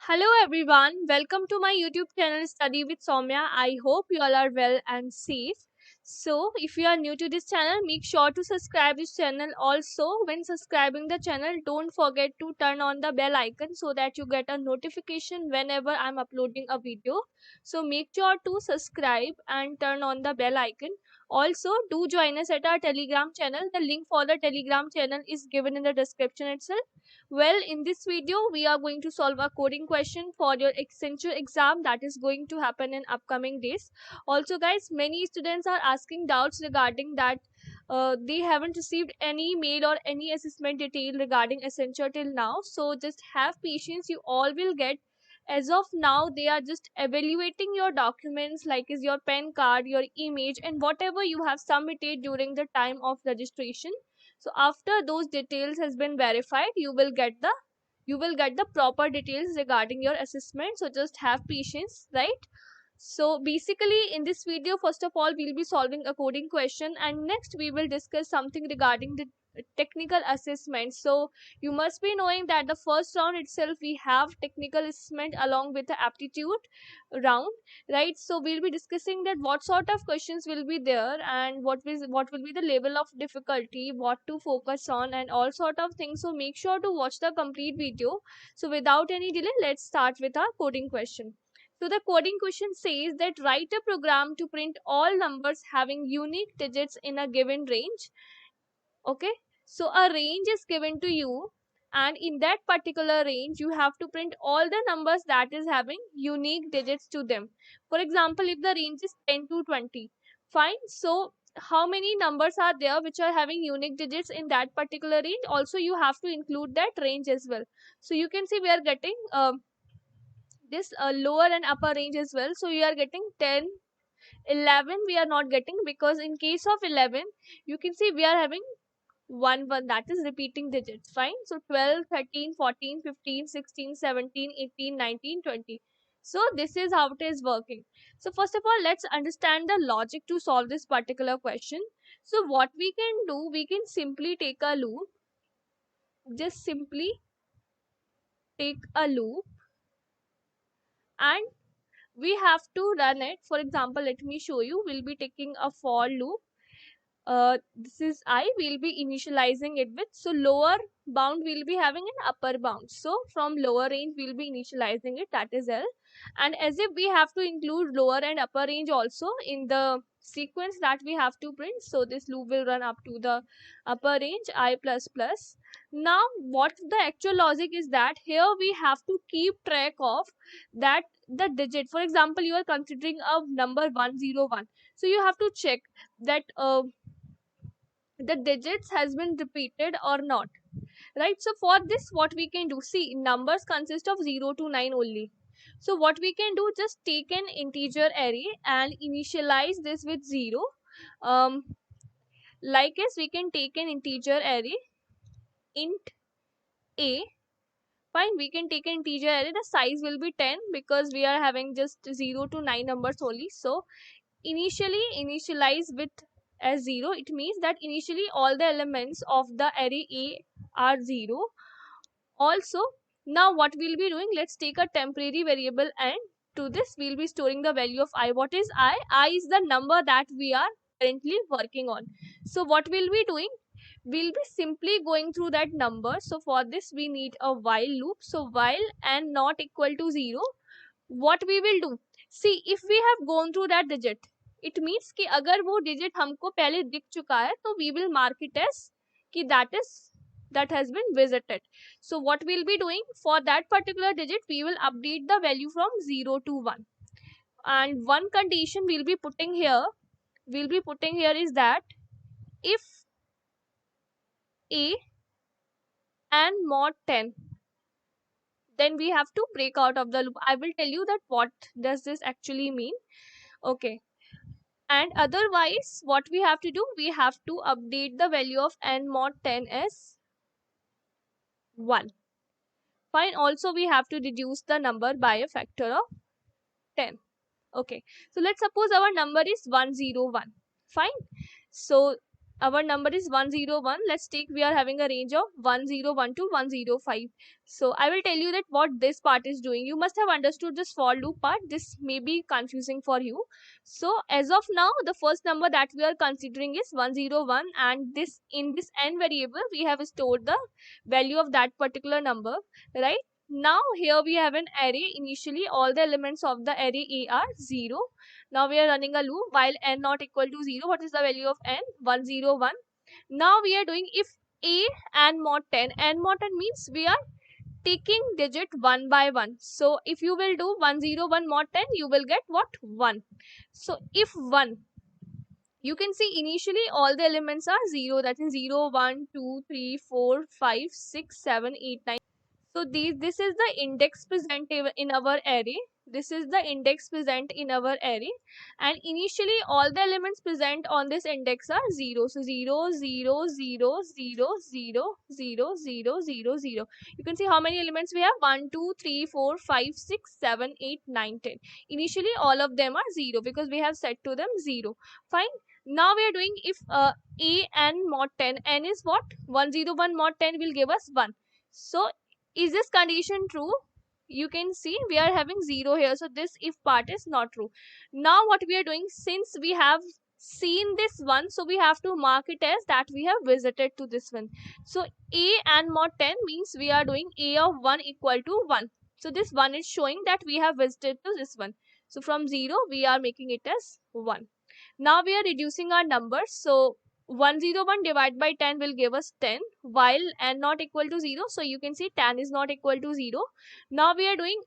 Hello everyone, welcome to my YouTube channel Study with Soumya. I hope you all are well and safe. So, if you are new to this channel, make sure to subscribe this channel. Also, when subscribing the channel, don't forget to turn on the bell icon so that you get a notification whenever I'm uploading a video. So, make sure to subscribe and turn on the bell icon. Also, do join us at our Telegram channel. The link for the Telegram channel is given in the description itself. Well, in this video, we are going to solve a coding question for your Accenture exam that is going to happen in upcoming days. Also, guys, many students are asking doubts regarding that they haven't received any mail or any assessment detail regarding Accenture till now. So just have patience. You all will get. As of now, they are just evaluating your documents like is your PAN card, your image, and whatever you have submitted during the time of registration. So after those details has been verified, you will get the proper details regarding your assessment. So just have patience, right? So basically in this video, first of all, we'll be solving a coding question, and next we will discuss something regarding the technical assessment. So you must be knowing that the first round itself we have technical assessment along with the aptitude round, right? So we'll be discussing that what sort of questions will be there and what will be the level of difficulty, what to focus on, and all sort of things. So make sure to watch the complete video. So without any delay, let's start with our coding question. So the coding question says that write a program to print all numbers having unique digits in a given range. Okay, so a range is given to you, and in that particular range you have to print all the numbers that is having unique digits to them. For example, if the range is 10 to 20, fine. So how many numbers are there which are having unique digits in that particular range? Also you have to include that range as well. So you can see we are getting this lower and upper range as well. So you are getting 10, 11 we are not getting, because in case of 11 you can see we are having 1 that is repeating digits, fine. So 12, 13, 14, 15, 16, 17, 18, 19, 20. So this is how it is working. So first of all, let's understand the logic to solve this particular question. So what we can do, we can simply take a loop, just simply take a loop, and we have to run it. For example, let me show you. We'll be taking a for loop. This is I, will be initializing it with, so lower bound will be having an upper bound. So from lower range we'll be initializing it, that is L. And as if we have to include lower and upper range also in the sequence that we have to print. So this loop will run up to the upper range I plus plus. Now what the actual logic is that here we have to keep track of that the digit. For example, you are considering a number 101, so you have to check that the digits has been repeated or not, right? So for this what we can do, see, numbers consist of 0 to 9 only. So what we can do, just take an integer array and initialize this with 0. um like as we can take an integer array int a, fine. We can take an integer array, the size will be 10 because we are having just 0 to 9 numbers only. So initially initialize with as 0, it means that initially all the elements of the array a are 0. Also, now what we'll be doing, let's take a temporary variable, and to this we'll be storing the value of I. What is I? I is the number that we are currently working on. So what we'll be doing, we'll be simply going through that number. So for this we need a while loop. So while and not equal to 0, what we will do, see, if we have gone through that digit, it means कि अगर वो digit हमको पहले दिख चुका है, तो we will mark it as कि that has been visited. So what we'll be doing, for that particular digit we will update the value from 0 to 1, and one condition we'll be putting here is that if a and mod 10, then we have to break out of the loop. I will tell you that what does this actually mean. Okay, and otherwise what we have to do, we have to update the value of n mod 10 as 1, fine. Also we have to reduce the number by a factor of 10. Okay, so let's suppose our number is 101, fine. So our number is 101. Let's take, we are having a range of 101 to 105. So I will tell you that what this part is doing. You must have understood this for loop part. This may be confusing for you. So as of now, the first number that we are considering is 101, and this, in this n variable we have stored the value of that particular number, right? Now here we have an array. Initially all the elements of the array A are 0. Now we are running a loop while n not equal to 0. What is the value of n? 101. Now we are doing if a and mod 10. And mod 10 means we are taking digit one by one. So if you will do 101 mod 10, you will get what? 1. So if 1, you can see initially all the elements are 0. That is 0, 1, 2, 3, 4, 5, 6, 7, 8, 9. So this is the index present in our array. This is the index present in our array, and initially all the elements present on this index are 0. So 0, 0, 0, 0, 0, 0, 0, 0, 0. You can see how many elements we have: 1, 2, 3, 4, 5, 6, 7, 8, 9, 10. Initially all of them are 0 because we have set to them 0. Fine. Now we are doing if a and mod 10. N is what? 101 mod 10 will give us 1. So is this condition true? You can see we are having 0 here, so this if part is not true. Now what we are doing, since we have seen this one, so we have to mark it as that we have visited to this one. So a and mod 10 means we are doing a of 1 equal to 1. So this 1 is showing that we have visited to this one. So from 0 we are making it as 1. Now we are reducing our numbers. So 101 divided by 10 will give us 10, while n not equal to 0. So you can see 10 is not equal to 0. Now we are doing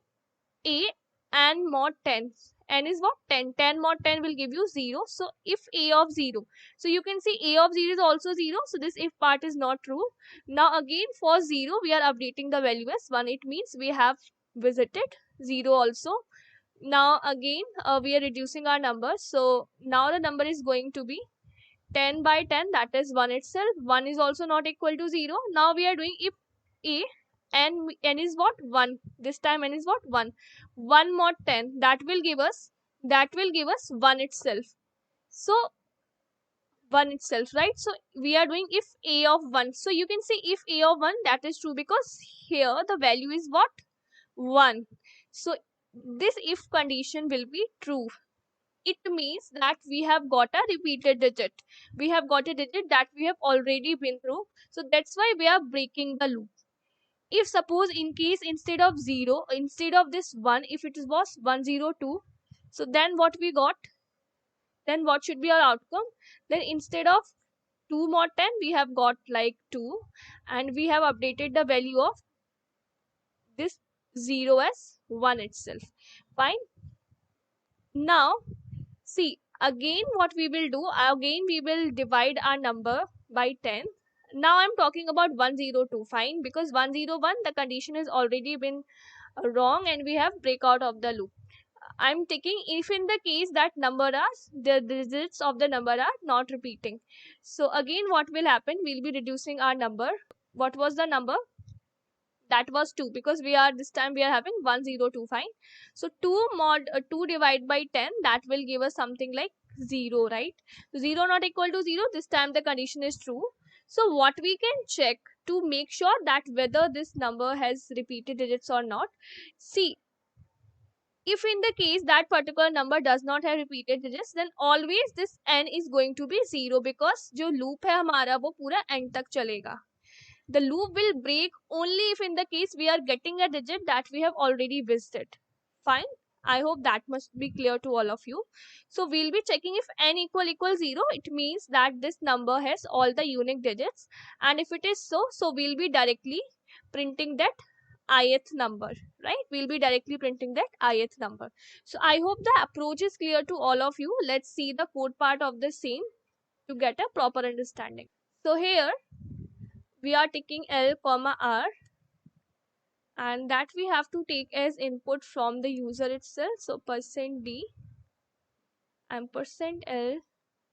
a and mod 10. N is what? 10. 10 mod 10 will give you 0. So if a of 0. So you can see a of 0 is also 0. So this if part is not true. Now again for 0 we are updating the value as 1. It means we have visited 0 also. Now again we are reducing our numbers. So now the number is going to be 10 by 10, that is 1 itself. 1 is also not equal to 0. Now we are doing if a and n is what? 1. This time n is what? 1. 1 mod 10, that will give us 1 itself. So 1 itself, right? So we are doing if a of 1. So you can see if a of 1, that is true because here the value is what? 1. So this if condition will be true. It means that we have got a repeated digit. We have got a digit that we have already been through. So that's why we are breaking the loop. If suppose in case instead of 0, instead of this 1, if it was 102, so then what we got? Then what should be our outcome? Then instead of 2 mod 10, we have got like 2, and we have updated the value of this 0 as 1 itself. Fine. Now see, again what we will do, again we will divide our number by 10. Now I'm talking about 102, fine, because 101 the condition has already been wrong and we have breakout of the loop. I'm taking if in the case that number are, the digits of the number are not repeating. So again what will happen, we'll be reducing our number. What was the number? That was 2, because we are this time we are having 102. Fine. So 2 mod 2 divided by 10, that will give us something like 0, right? So 0 not equal to 0, this time the condition is true. So what we can check to make sure that whether this number has repeated digits or not, see, if in the case that particular number does not have repeated digits, then always this n is going to be 0, because जो loop है हमारा वो पूरा end तक चलेगा. The loop will break only if in the case we are getting a digit that we have already visited. Fine. I hope that must be clear to all of you. So we'll be checking if n equal 0. It means that this number has all the unique digits. And if it is so, so we'll be directly printing that ith number, right? We'll be directly printing that ith number. So I hope the approach is clear to all of you. Let's see the code part of the same to get a proper understanding. So here we are taking L comma R, and that we have to take as input from the user itself. So %d %L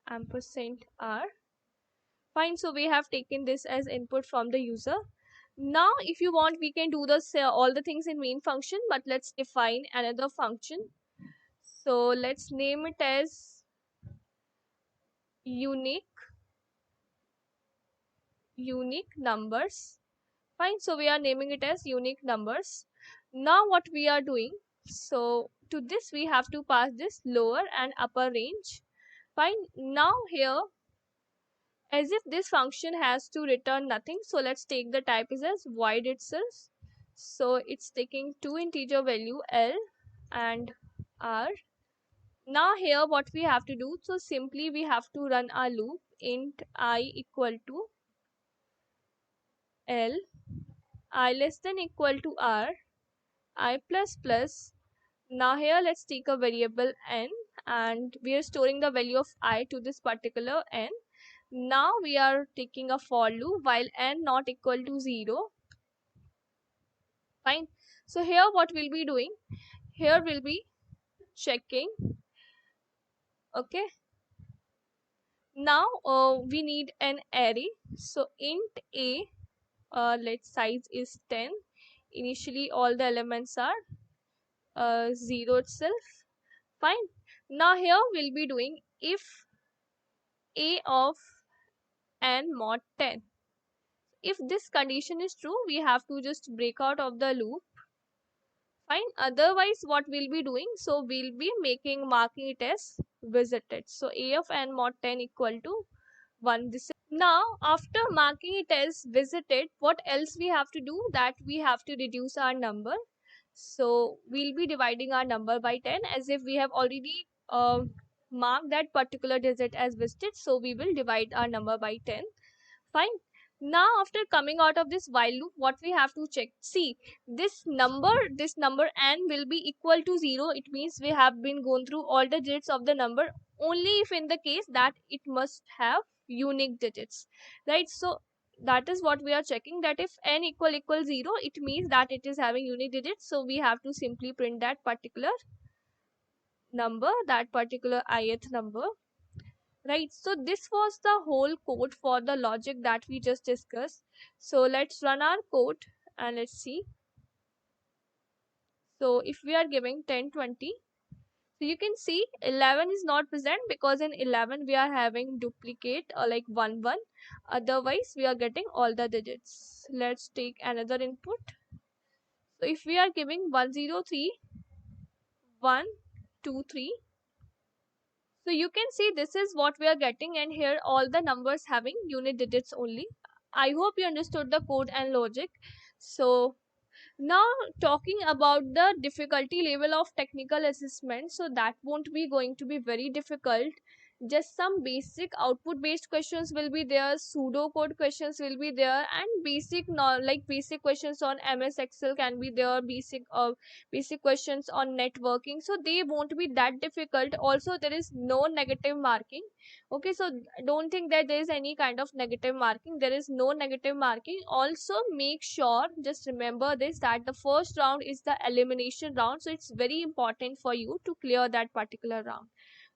%R. Fine. So we have taken this as input from the user. Now if you want, we can do this all the things in main function, but let's define another function. So let's name it as unique unique numbers. Fine, so we are naming it as unique numbers. Now what we are doing, so to this we have to pass this lower and upper range. Fine, now here as if this function has to return nothing, so let's take the type is as void itself. So it's taking two integer value L and R. Now here what we have to do, so simply we have to run our loop int I equal to L, I less than equal to R, I plus plus. Now here let's take a variable n and we are storing the value of I to this particular n. Now we are taking a for loop while n not equal to 0. Fine. So here what we'll be doing, here we'll be checking. Okay. Now we need an array. So int a, let size is 10. Initially all the elements are 0 itself. Fine. Now here we'll be doing if a of n mod 10. If this condition is true, we have to just break out of the loop. Fine. Otherwise what we'll be doing, so we'll be marking it as visited. So a of n mod 10 equal to 1. This is now after marking it as visited, what else we have to do, that we have to reduce our number. So we'll be dividing our number by 10 as if we have already marked that particular digit as visited, so we will divide our number by 10. Fine. Now after coming out of this while loop, what we have to check, see this number n will be equal to 0. It means we have been going through all the digits of the number only if in the case that it must have unique digits, right? So that is what we are checking, that if n equal 0, it means that it is having unique digits. So we have to simply print that particular number, that particular ith number. Right, so this was the whole code for the logic that we just discussed. So let's run our code and let's see. So if we are giving 10 20, so you can see 11 is not present because in 11 we are having duplicate or like 1 1. Otherwise we are getting all the digits. Let's take another input. So if we are giving 103 1 2 3, so you can see this is what we are getting, and here all the numbers having unit digits only. I hope you understood the code and logic. So now talking about the difficulty level of technical assessment, so that won't be going to be very difficult. Just some basic output based questions will be there, pseudo code questions will be there, and basic questions on MS Excel can be there, basic questions on networking, so they won't be that difficult. Also there is no negative marking. Okay, so don't think that there is any kind of negative marking. There is no negative marking. Also make sure, just remember this, that the first round is the elimination round, so it's very important for you to clear that particular round.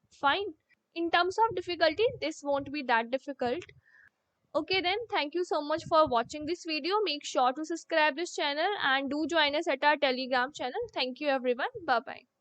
Fine. In terms of difficulty, this won't be that difficult. Okay then, thank you so much for watching this video. Make sure to subscribe this channel and do join us at our Telegram channel. Thank you everyone. Bye bye.